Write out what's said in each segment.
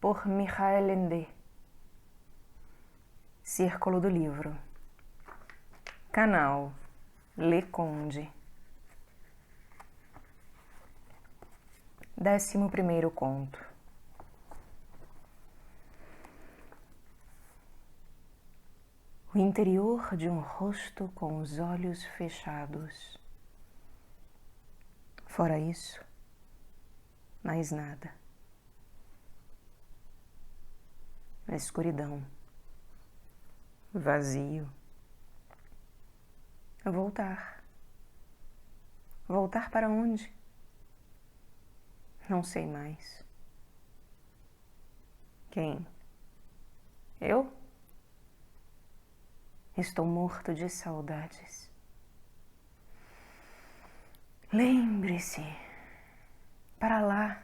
por Michael Ende. Círculo do Livro. Canal Leconde. 11º conto. O interior de um rosto com os olhos fechados. Fora isso, mais nada. A escuridão. Vazio. Voltar. Voltar para onde? Não sei mais. Quem? Eu? Estou morto de saudades. Lembre-se, para lá,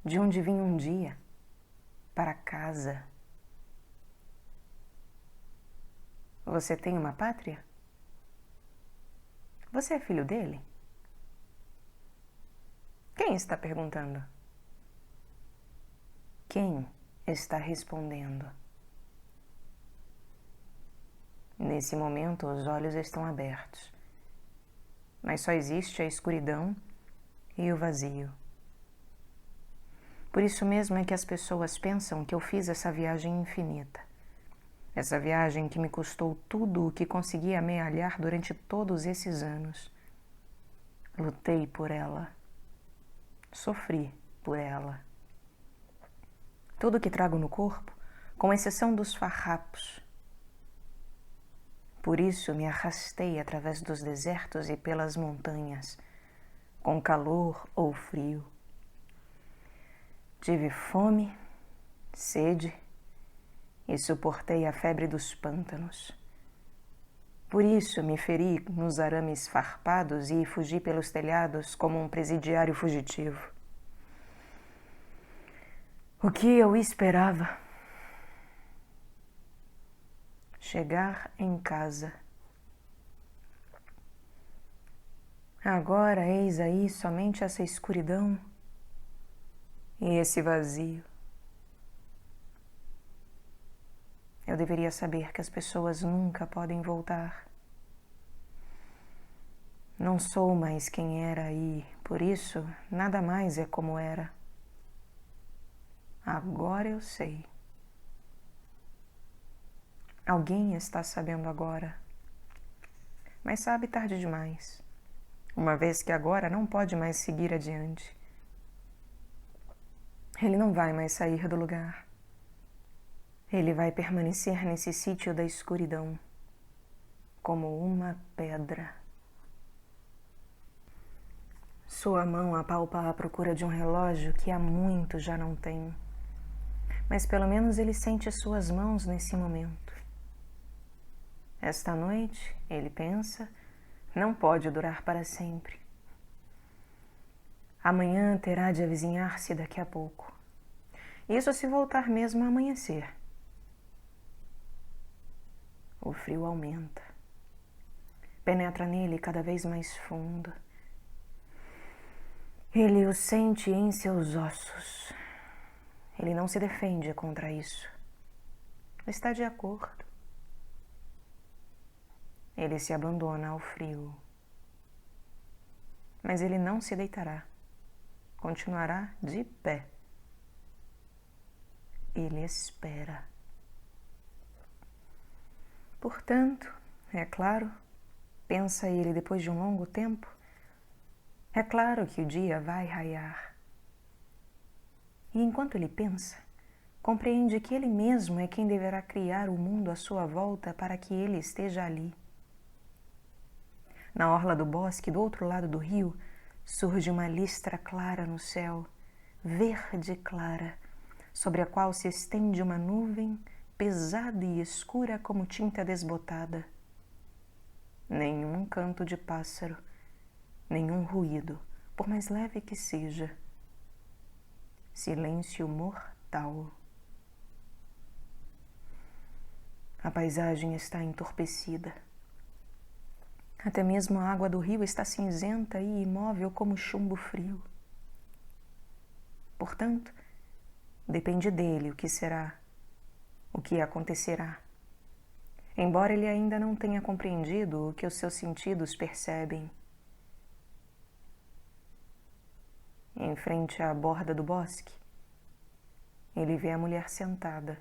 de onde vim um dia, para casa. Você tem uma pátria? Você é filho dele? Quem está perguntando? Quem está respondendo? Nesse momento, os olhos estão abertos, mas só existe a escuridão e o vazio. Por isso mesmo é que as pessoas pensam que eu fiz essa viagem infinita. Essa viagem que me custou tudo o que consegui amealhar durante todos esses anos. Lutei por ela. Sofri por ela. Tudo que trago no corpo, com exceção dos farrapos. Por isso me arrastei através dos desertos e pelas montanhas, com calor ou frio. Tive fome, sede e suportei a febre dos pântanos. Por isso me feri nos arames farpados e fugi pelos telhados como um presidiário fugitivo. O que eu esperava? Chegar em casa. Agora eis aí somente essa escuridão e esse vazio. Eu deveria saber que as pessoas nunca podem voltar. Não sou mais quem era e, por isso, nada mais é como era. Agora eu sei. Alguém está sabendo agora, mas sabe tarde demais, uma vez que agora não pode mais seguir adiante. Ele não vai mais sair do lugar. Ele vai permanecer nesse sítio da escuridão, como uma pedra. Sua mão apalpa à procura de um relógio que há muito já não tem. Mas pelo menos ele sente suas mãos nesse momento. Esta noite, ele pensa, não pode durar para sempre. Amanhã terá de avizinhar-se daqui a pouco. Isso se voltar mesmo a amanhecer. O frio aumenta. Penetra nele cada vez mais fundo. Ele o sente em seus ossos. Ele não se defende contra isso. Está de acordo. Ele se abandona ao frio. Mas ele não se deitará. Continuará de pé. Ele espera. Portanto, é claro, pensa ele depois de um longo tempo, é claro que o dia vai raiar. E enquanto ele pensa, compreende que ele mesmo é quem deverá criar o mundo à sua volta para que ele esteja ali. Na orla do bosque, do outro lado do rio, surge uma listra clara no céu, verde clara, sobre a qual se estende uma nuvem pesada e escura como tinta desbotada. Nenhum canto de pássaro, nenhum ruído, por mais leve que seja. Silêncio mortal. A paisagem está entorpecida. Até mesmo a água do rio está cinzenta e imóvel como chumbo frio. Portanto, Depende dele o que será, o que acontecerá. Embora ele ainda não tenha compreendido o que os seus sentidos percebem. Em frente à borda do bosque, ele vê a mulher sentada,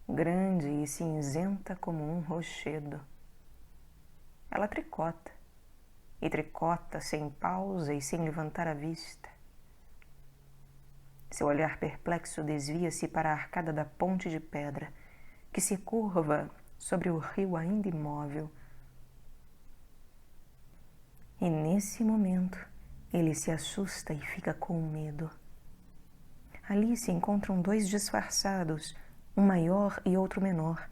grande e cinzenta como um rochedo. Ela tricota, e tricota sem pausa e sem levantar a vista. Seu olhar perplexo desvia-se para a arcada da ponte de pedra, que se curva sobre o rio ainda imóvel. E nesse momento, ele se assusta e fica com medo. Ali se encontram dois disfarçados, um maior e outro menor,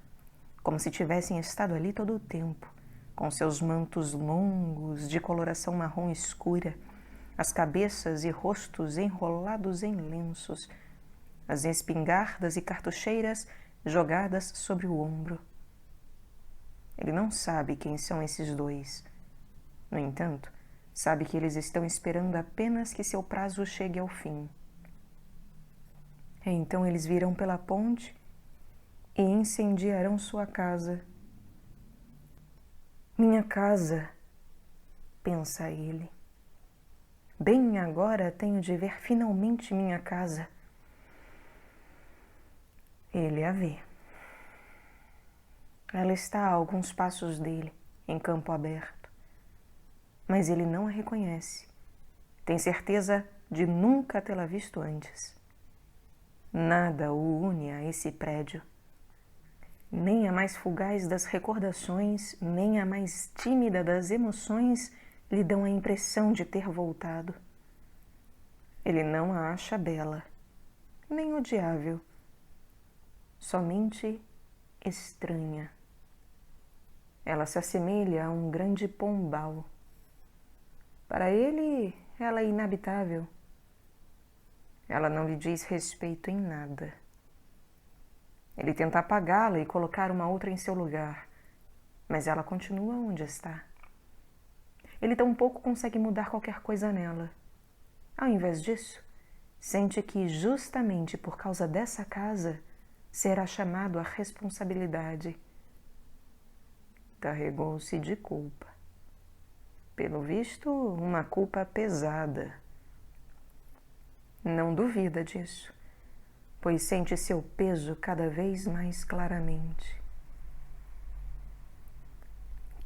como se tivessem estado ali todo o tempo, com seus mantos longos de coloração marrom escura, as cabeças e rostos enrolados em lenços, as espingardas e cartucheiras jogadas sobre o ombro. Ele não sabe quem são esses dois. No entanto, sabe que eles estão esperando apenas que seu prazo chegue ao fim. Então eles virão pela ponte e incendiarão sua casa. Minha casa, pensa ele. Bem agora tenho de ver finalmente minha casa. Ele a vê. Ela está a alguns passos dele, em campo aberto. Mas ele não a reconhece. Tem certeza de nunca tê-la visto antes. Nada o une a esse prédio. Nem a mais fugaz das recordações, nem a mais tímida das emoções lhe dão a impressão de ter voltado. Ele não a acha bela, nem odiável, somente estranha. Ela se assemelha a um grande pombal. Para ele, ela é inabitável. Ela não lhe diz respeito em nada. Ele tenta apagá-la e colocar uma outra em seu lugar, mas ela continua onde está. Ele tampouco consegue mudar qualquer coisa nela. Ao invés disso, sente que justamente por causa dessa casa será chamado à responsabilidade. Carregou-se de culpa. Pelo visto, uma culpa pesada. Não duvida disso, pois sente seu peso cada vez mais claramente.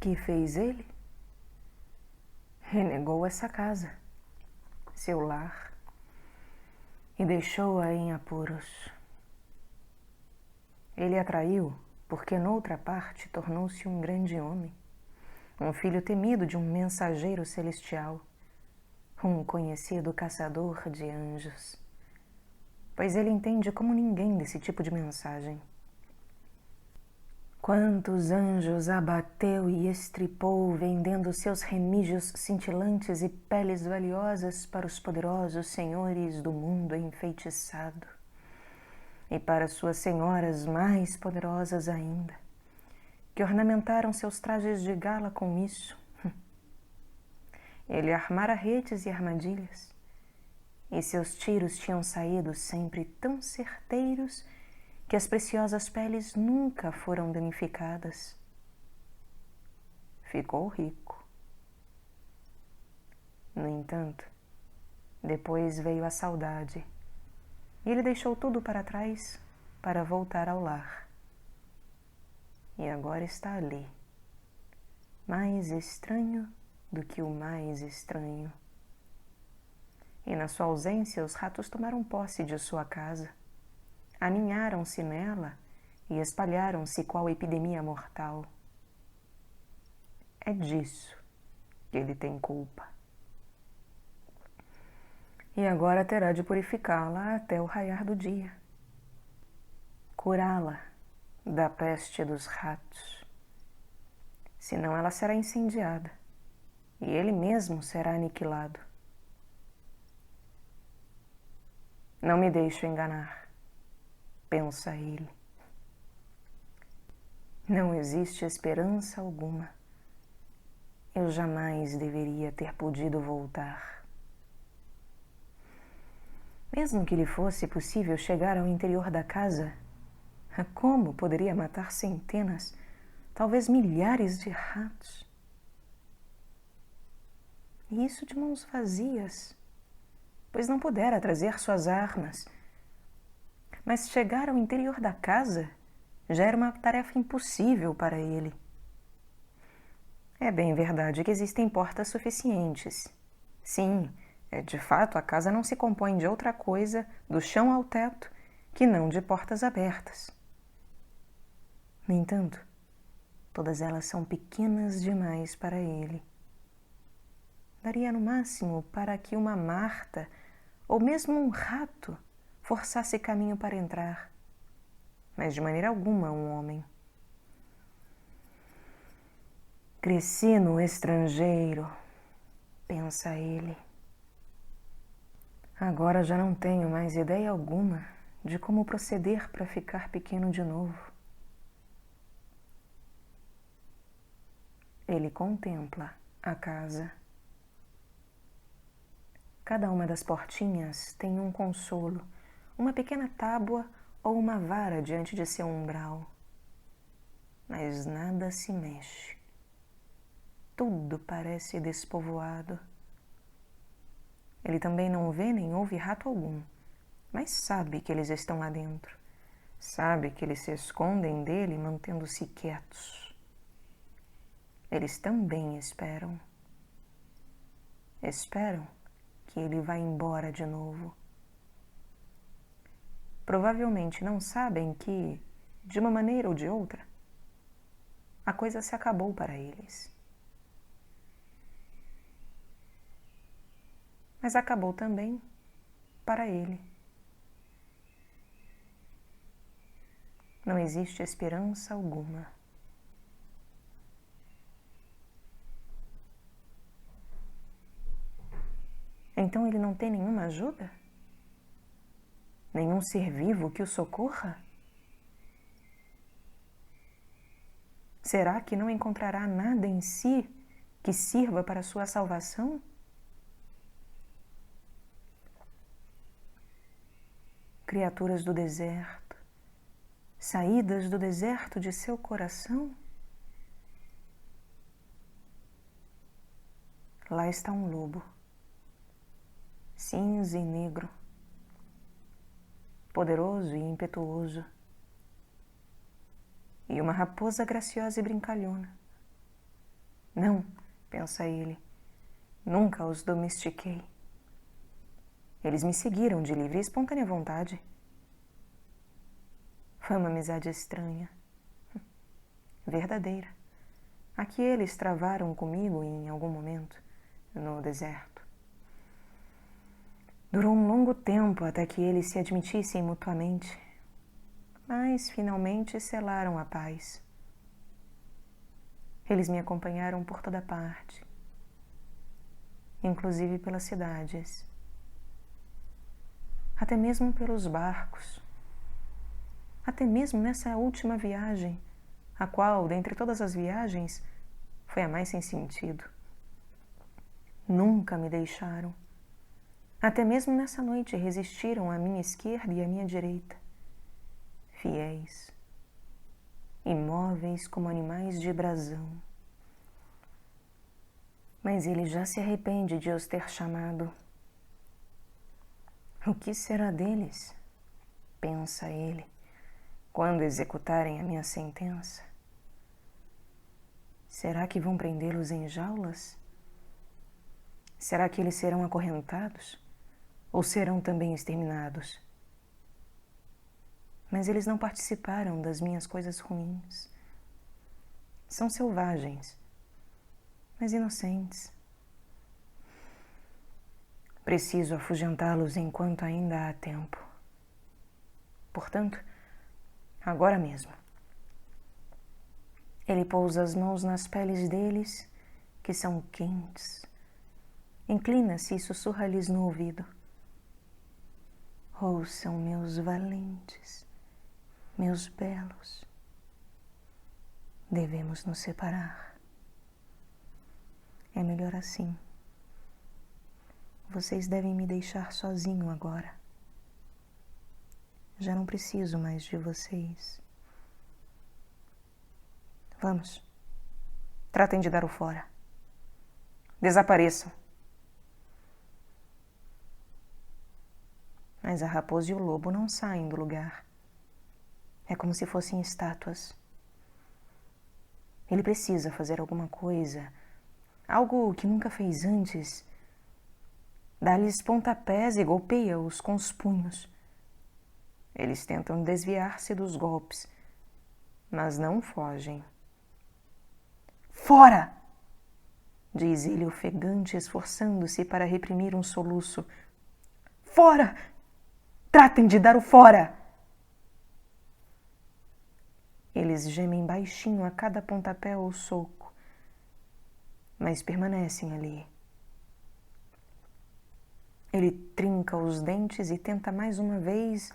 Que fez ele? Renegou essa casa, seu lar, e deixou-a em apuros. Ele a traiu porque noutra parte tornou-se um grande homem, um filho temido de um mensageiro celestial, um conhecido caçador de anjos, pois ele entende como ninguém desse tipo de mensagem. Quantos anjos abateu e estripou, vendendo seus remígios cintilantes e peles valiosas para os poderosos senhores do mundo enfeitiçado, e para suas senhoras mais poderosas ainda, que ornamentaram seus trajes de gala com isso. Ele armara redes e armadilhas, e seus tiros tinham saído sempre tão certeiros que as preciosas peles nunca foram danificadas. Ficou rico. No entanto, depois veio a saudade, e ele deixou tudo para trás para voltar ao lar. E agora está ali, mais estranho do que o mais estranho. E na sua ausência, os ratos tomaram posse de sua casa, aninharam-se nela e espalharam-se qual epidemia mortal. É disso que ele tem culpa. E agora terá de purificá-la até o raiar do dia, curá-la da peste dos ratos, senão ela será incendiada e ele mesmo será aniquilado. Não me deixo enganar, pensa ele. Não existe esperança alguma. Eu jamais deveria ter podido voltar. Mesmo que lhe fosse possível chegar ao interior da casa, como poderia matar centenas, talvez milhares de ratos? E isso de mãos vazias, pois não pudera trazer suas armas. Mas chegar ao interior da casa já era uma tarefa impossível para ele. É bem verdade que existem portas suficientes. Sim, de fato, a casa não se compõe de outra coisa, do chão ao teto, que não de portas abertas. No entanto, todas elas são pequenas demais para ele. Daria no máximo para que uma Marta, ou mesmo um rato, forçasse caminho para entrar, mas de maneira alguma um homem. Cresci no estrangeiro, pensa ele. Agora já não tenho mais ideia alguma de como proceder para ficar pequeno de novo. Ele contempla a casa. Cada uma das portinhas tem um consolo, uma pequena tábua ou uma vara diante de seu umbral. Mas nada se mexe. Tudo parece despovoado. Ele também não vê nem ouve rato algum, mas sabe que eles estão lá dentro. Sabe que eles se escondem dele mantendo-se quietos. Eles também esperam. Esperam que ele vá embora de novo. Provavelmente não sabem que, de uma maneira ou de outra, a coisa se acabou para eles. Mas acabou também para ele. Não existe esperança alguma. Então ele não tem nenhuma ajuda? Nenhum ser vivo que o socorra? Será que não encontrará nada em si que sirva para sua salvação? Criaturas do deserto, saídas do deserto de seu coração? Lá está um lobo, cinza e negro, poderoso e impetuoso, e uma raposa graciosa e brincalhona. Não, pensa ele, nunca os domestiquei. Eles me seguiram de livre e espontânea vontade. Foi uma amizade estranha, verdadeira, a que eles travaram comigo em algum momento, no deserto. Durou um longo tempo até que eles se admitissem mutuamente, mas finalmente selaram a paz. Eles me acompanharam por toda parte, inclusive pelas cidades, até mesmo pelos barcos, até mesmo nessa última viagem, a qual, dentre todas as viagens, foi a mais sem sentido. Nunca me deixaram. Até mesmo nessa noite resistiram à minha esquerda e à minha direita, fiéis, imóveis como animais de brasão. Mas ele já se arrepende de os ter chamado. O que será deles? Pensa ele, quando executarem a minha sentença. Será que vão prendê-los em jaulas? Será que eles serão acorrentados? Ou serão também exterminados? Mas eles não participaram das minhas coisas ruins. São selvagens, mas inocentes. Preciso afugentá-los enquanto ainda há tempo. Portanto, agora mesmo. Ele pousa as mãos nas peles deles, que são quentes. Inclina-se e sussurra-lhes no ouvido. Ouçam, meus valentes, meus belos. Devemos nos separar. É melhor assim. Vocês devem me deixar sozinho agora. Já não preciso mais de vocês. Vamos. Tratem de dar o fora. Desapareçam. Mas a raposa e o lobo não saem do lugar. É como se fossem estátuas. Ele precisa fazer alguma coisa, algo que nunca fez antes. Dá-lhes pontapés e golpeia-os com os punhos. Eles tentam desviar-se dos golpes, mas não fogem. Fora! Diz ele ofegante, esforçando-se para reprimir um soluço. Fora! Tratem de dar o fora! Eles gemem baixinho a cada pontapé ou soco, mas permanecem ali. Ele trinca os dentes e tenta mais uma vez,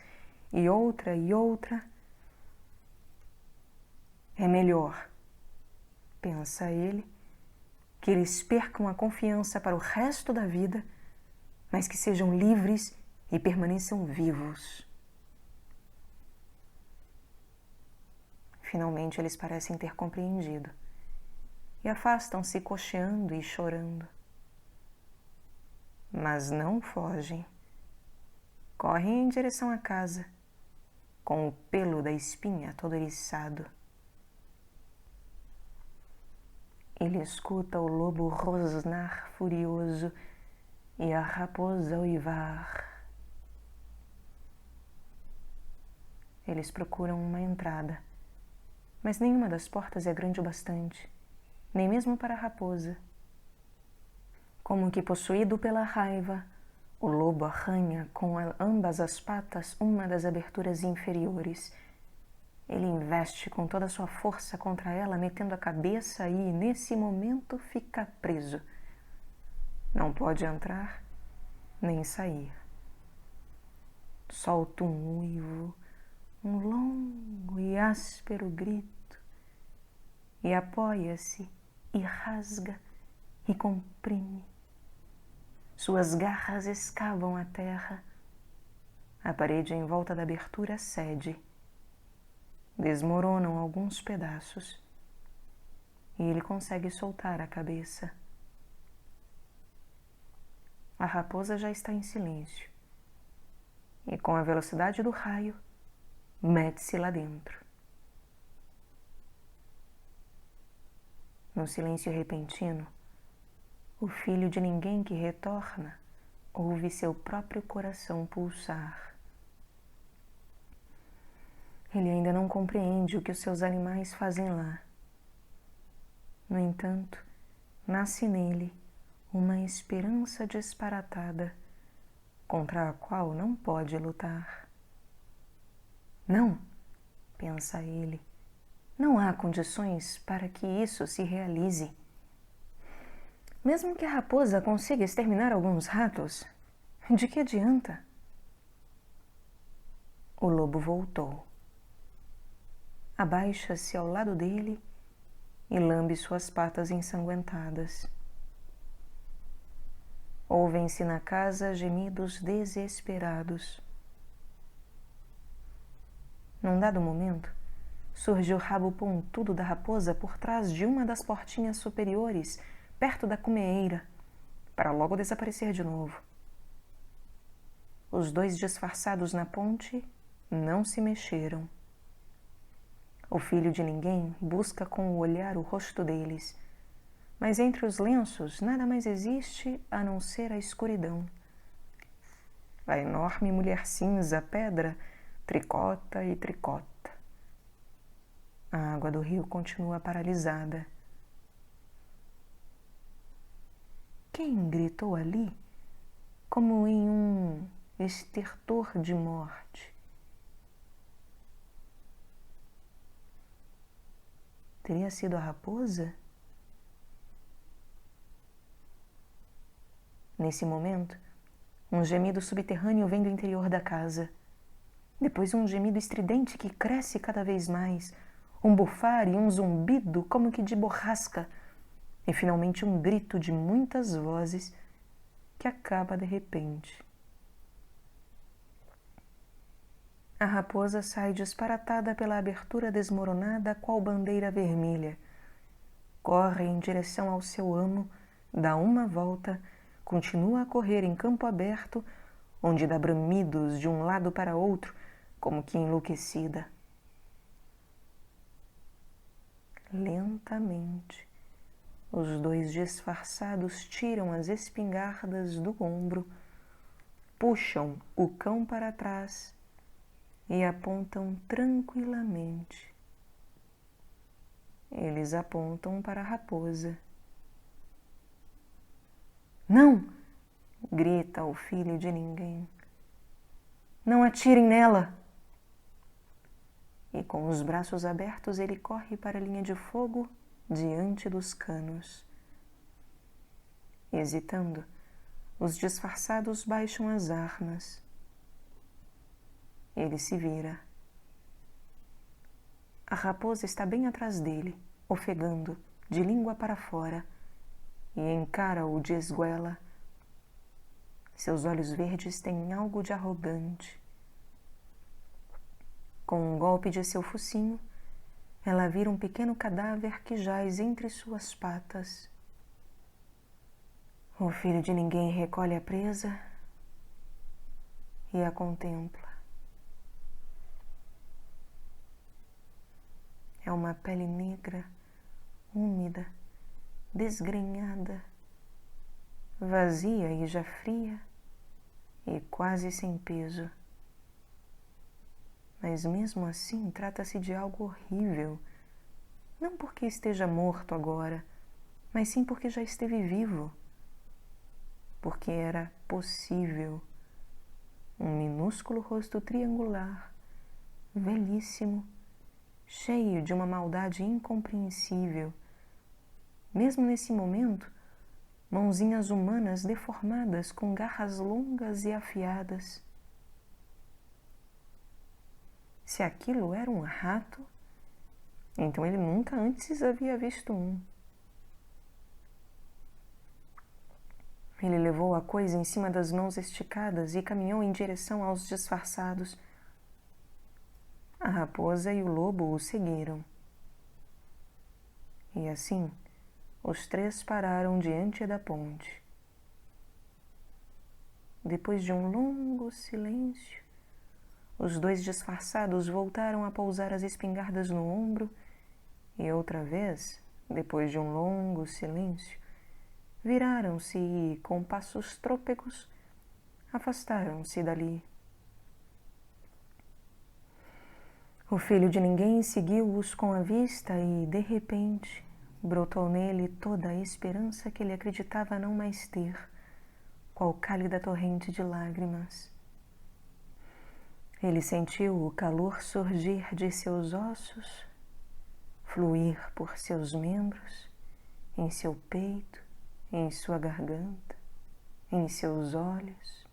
e outra e outra. É melhor, pensa ele, que eles percam a confiança para o resto da vida, mas que sejam livres e permaneçam vivos. Finalmente eles parecem ter compreendido e afastam-se cocheando e chorando. Mas não fogem. Correm em direção à casa, com o pelo da espinha todo eriçado. Ele escuta o lobo rosnar furioso e a raposa uivar. Eles procuram uma entrada, mas nenhuma das portas é grande o bastante, nem mesmo para a raposa. Como que possuído pela raiva, o lobo arranha com ambas as patas uma das aberturas inferiores. Ele investe com toda a sua força contra ela, metendo a cabeça e, nesse momento, fica preso. Não pode entrar nem sair. Solta um uivo, um longo e áspero grito, e apoia-se, e rasga, e comprime. Suas garras escavam a terra. A parede em volta da abertura cede. Desmoronam alguns pedaços, e ele consegue soltar a cabeça. A raposa já está em silêncio, e com a velocidade do raio, mete-se lá dentro. No silêncio repentino, o filho de ninguém que retorna ouve seu próprio coração pulsar. Ele ainda não compreende o que os seus animais fazem lá. No entanto, nasce nele uma esperança disparatada contra a qual não pode lutar. Não, pensa ele, não há condições para que isso se realize. Mesmo que a raposa consiga exterminar alguns ratos, de que adianta? O lobo voltou. Abaixa-se ao lado dele e lambe suas patas ensanguentadas. Ouvem-se na casa gemidos desesperados. Num dado momento, surge o rabo pontudo da raposa por trás de uma das portinhas superiores, perto da cumeeira, para logo desaparecer de novo. Os dois disfarçados na ponte não se mexeram. O filho de ninguém busca com o olhar o rosto deles, mas entre os lenços nada mais existe a não ser a escuridão. A enorme mulher cinza pedra tricota e tricota. A água do rio continua paralisada. Quem gritou ali, como em um estertor de morte? Teria sido a raposa? Nesse momento, um gemido subterrâneo vem do interior da casa. Depois um gemido estridente que cresce cada vez mais, um bufar e um zumbido como que de borrasca, e finalmente um grito de muitas vozes que acaba de repente. A raposa sai disparatada pela abertura desmoronada qual bandeira vermelha. Corre em direção ao seu amo, dá uma volta, continua a correr em campo aberto, onde dá bramidos de um lado para outro, como que enlouquecida. Lentamente, os dois disfarçados tiram as espingardas do ombro, puxam o cão para trás e apontam tranquilamente. Eles apontam para a raposa. Não! Grita o filho de ninguém. Não atirem nela! E com os braços abertos ele corre para a linha de fogo diante dos canos. Hesitando, os disfarçados baixam as armas. Ele se vira. A raposa está bem atrás dele, ofegando, de língua para fora, e encara-o de esguela. Seus olhos verdes têm algo de arrogante. Com um golpe de seu focinho, ela vira um pequeno cadáver que jaz entre suas patas. O filho de ninguém recolhe a presa e a contempla. É uma pele negra, úmida, desgrenhada, vazia e já fria e quase sem peso. Mas mesmo assim trata-se de algo horrível, não porque esteja morto agora, mas sim porque já esteve vivo, porque era possível. Um minúsculo rosto triangular, velhíssimo, cheio de uma maldade incompreensível. Mesmo nesse momento, mãozinhas humanas deformadas com garras longas e afiadas. Se aquilo era um rato, então ele nunca antes havia visto um. Ele levou a coisa em cima das mãos esticadas e caminhou em direção aos disfarçados. A raposa e o lobo o seguiram. E assim, os três pararam diante da ponte. Depois de um longo silêncio, os dois disfarçados voltaram a pousar as espingardas no ombro e outra vez, depois de um longo silêncio, viraram-se e, com passos trôpegos, afastaram-se dali. O filho de ninguém seguiu-os com a vista e, de repente, brotou nele toda a esperança que ele acreditava não mais ter, qual cálida torrente de lágrimas. Ele sentiu o calor surgir de seus ossos, fluir por seus membros, em seu peito, em sua garganta, em seus olhos.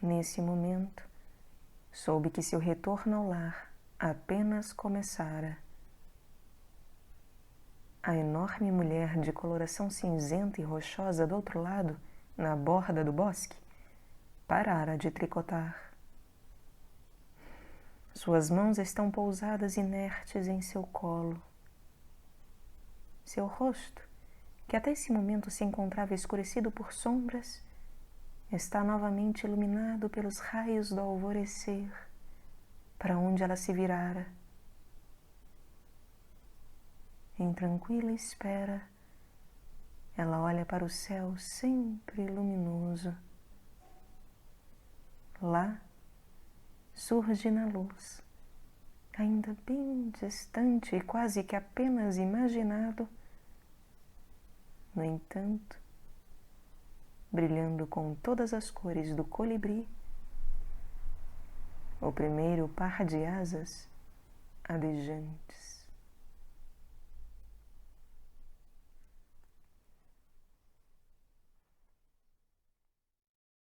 Nesse momento, soube que seu retorno ao lar apenas começara. A enorme mulher de coloração cinzenta e rochosa do outro lado, na borda do bosque, parara de tricotar. Suas mãos estão pousadas inertes em seu colo. Seu rosto, que até esse momento se encontrava escurecido por sombras, está novamente iluminado pelos raios do alvorecer, para onde ela se virara. Em tranquila espera, ela olha para o céu sempre luminoso. Lá surge na luz, ainda bem distante e quase que apenas imaginado, no entanto, brilhando com todas as cores do colibri, o primeiro par de asas adejantes.